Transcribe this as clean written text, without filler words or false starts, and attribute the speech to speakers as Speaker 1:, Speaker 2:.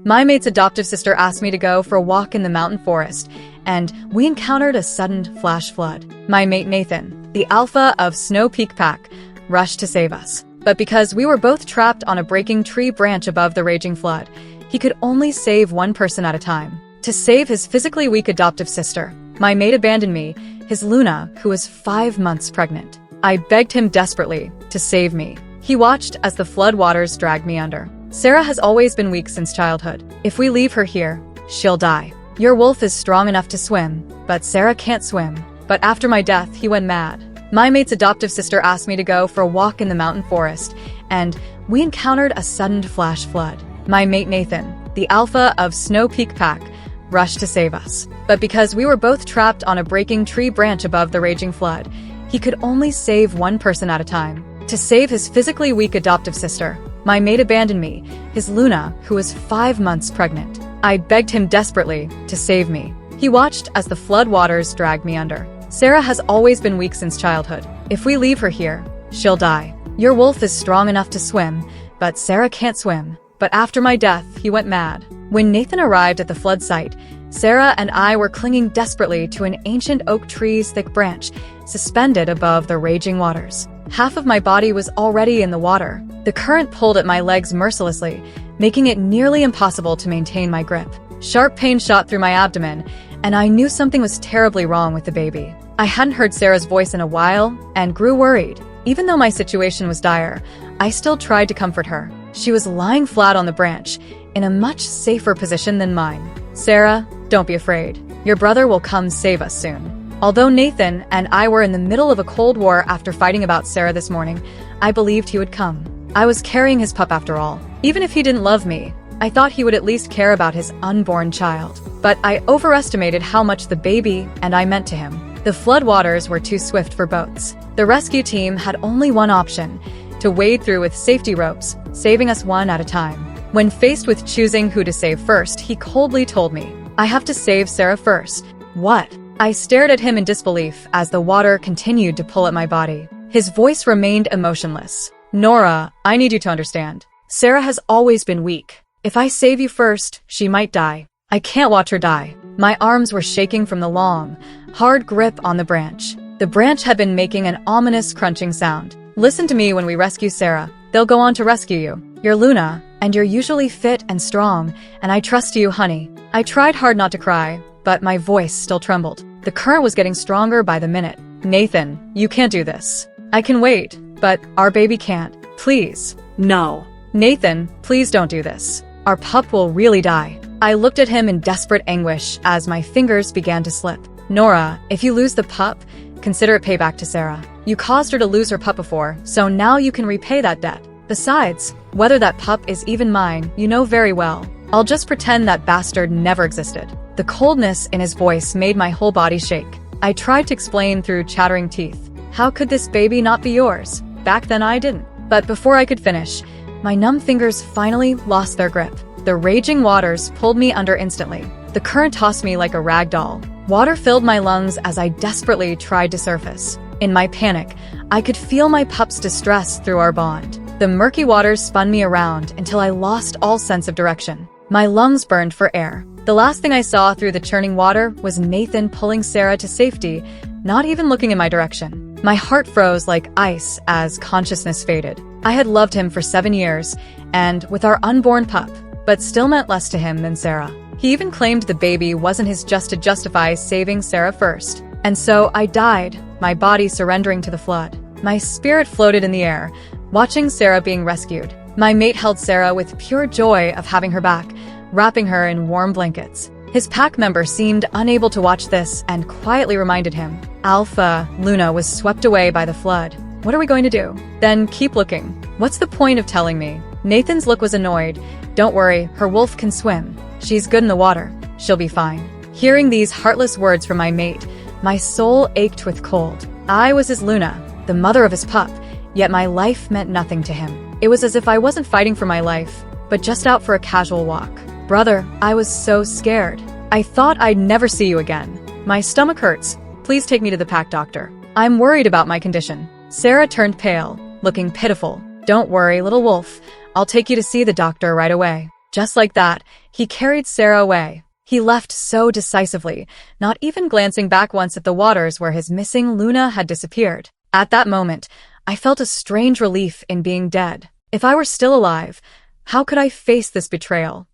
Speaker 1: My mate's adoptive sister asked me to go for a walk in the mountain forest, and we encountered a sudden flash flood. My mate Nathan, the alpha of Snow Peak Pack, rushed to save us. But because we were both trapped on a breaking tree branch above the raging flood, he could only save one person at a time. To save his physically weak adoptive sister, my mate abandoned me, his Luna, who was 5 months pregnant. I begged him desperately to save me. He watched as the flood waters dragged me under. Sarah has always been weak since childhood. If we leave her here, she'll die. Your wolf is strong enough to swim, but Sarah can't swim. But after my death, he went mad. My mate's adoptive sister asked me to go for a walk in the mountain forest, and we encountered a sudden flash flood. My mate Nathan, the alpha of Snow Peak Pack, rushed to save us. But because we were both trapped on a breaking tree branch above the raging flood, he could only save one person at a time. To save his physically weak adoptive sister, my mate abandoned me, his Luna, who was 5 months pregnant. I begged him desperately to save me. He watched as the flood waters dragged me under. Sarah has always been weak since childhood. If we leave her here, she'll die. Your wolf is strong enough to swim, but Sarah can't swim. But after my death, he went mad. When Nathan arrived at the flood site, Sarah and I were clinging desperately to an ancient oak tree's thick branch, suspended above the raging waters. Half of my body was already in the water. The current pulled at my legs mercilessly, making it nearly impossible to maintain my grip. Sharp pain shot through my abdomen, and I knew something was terribly wrong with the baby. I hadn't heard Sarah's voice in a while, and grew worried. Even though my situation was dire, I still tried to comfort her. She was lying flat on the branch, in a much safer position than mine. Sarah, don't be afraid. Your brother will come save us soon. Although Nathan and I were in the middle of a cold war after fighting about Sarah this morning, I believed he would come. I was carrying his pup after all. Even if he didn't love me, I thought he would at least care about his unborn child. But I overestimated how much the baby and I meant to him. The floodwaters were too swift for boats. The rescue team had only one option: to wade through with safety ropes, saving us one at a time. When faced with choosing who to save first, he coldly told me, "I have to save Sarah first." What? I stared at him in disbelief as the water continued to pull at my body. His voice remained emotionless. "Nora, I need you to understand. Sarah has always been weak. If I save you first, she might die. I can't watch her die." My arms were shaking from the long, hard grip on the branch. The branch had been making an ominous crunching sound. "Listen to me when we rescue Sarah. They'll go on to rescue you. You're Luna, and you're usually fit and strong, and I trust you, honey." I tried hard not to cry, but my voice still trembled. The current was getting stronger by the minute. "Nathan, you can't do this. I can wait, but our baby can't. Please."
Speaker 2: No.
Speaker 1: "Nathan, please don't do this. Our pup will really die." I looked at him in desperate anguish as my fingers began to slip. "Nora, if you lose the pup, consider it payback to Sarah. You caused her to lose her pup before, so now you can repay that debt. Besides, whether that pup is even mine, you know very well. I'll just pretend that bastard never existed." The coldness in his voice made my whole body shake. I tried to explain through chattering teeth. How could this baby not be yours? Back then I didn't. But before I could finish, my numb fingers finally lost their grip. The raging waters pulled me under instantly. The current tossed me like a rag doll. Water filled my lungs as I desperately tried to surface. In my panic, I could feel my pup's distress through our bond. The murky waters spun me around until I lost all sense of direction. My lungs burned for air. The last thing I saw through the churning water was Nathan pulling Sarah to safety, not even looking in my direction. My heart froze like ice as consciousness faded. I had loved him for 7 years, and with our unborn pup, but still meant less to him than Sarah. He even claimed the baby wasn't his just to justify saving Sarah first. And so I died, my body surrendering to the flood. My spirit floated in the air, watching Sarah being rescued. My mate held Sarah with pure joy of having her back, wrapping her in warm blankets. His pack member seemed unable to watch this and quietly reminded him, "Alpha, Luna was swept away by the flood. What are we going to do?" "Then keep looking. What's the point of telling me?" Nathan's look was annoyed. "Don't worry, her wolf can swim. She's good in the water. She'll be fine." Hearing these heartless words from my mate, my soul ached with cold. I was his Luna, the mother of his pup, yet my life meant nothing to him. It was as if I wasn't fighting for my life, but just out for a casual walk. "Brother, I was so scared. I thought I'd never see you again. My stomach hurts. Please take me to the pack doctor. I'm worried about my condition." Sarah turned pale, looking pitiful. "Don't worry, little wolf. I'll take you to see the doctor right away." Just like that, He carried Sarah away. He left so decisively, not even glancing back once at the waters where his missing Luna had disappeared. At that moment, I felt a strange relief in being dead. If I were still alive, how could I face this betrayal?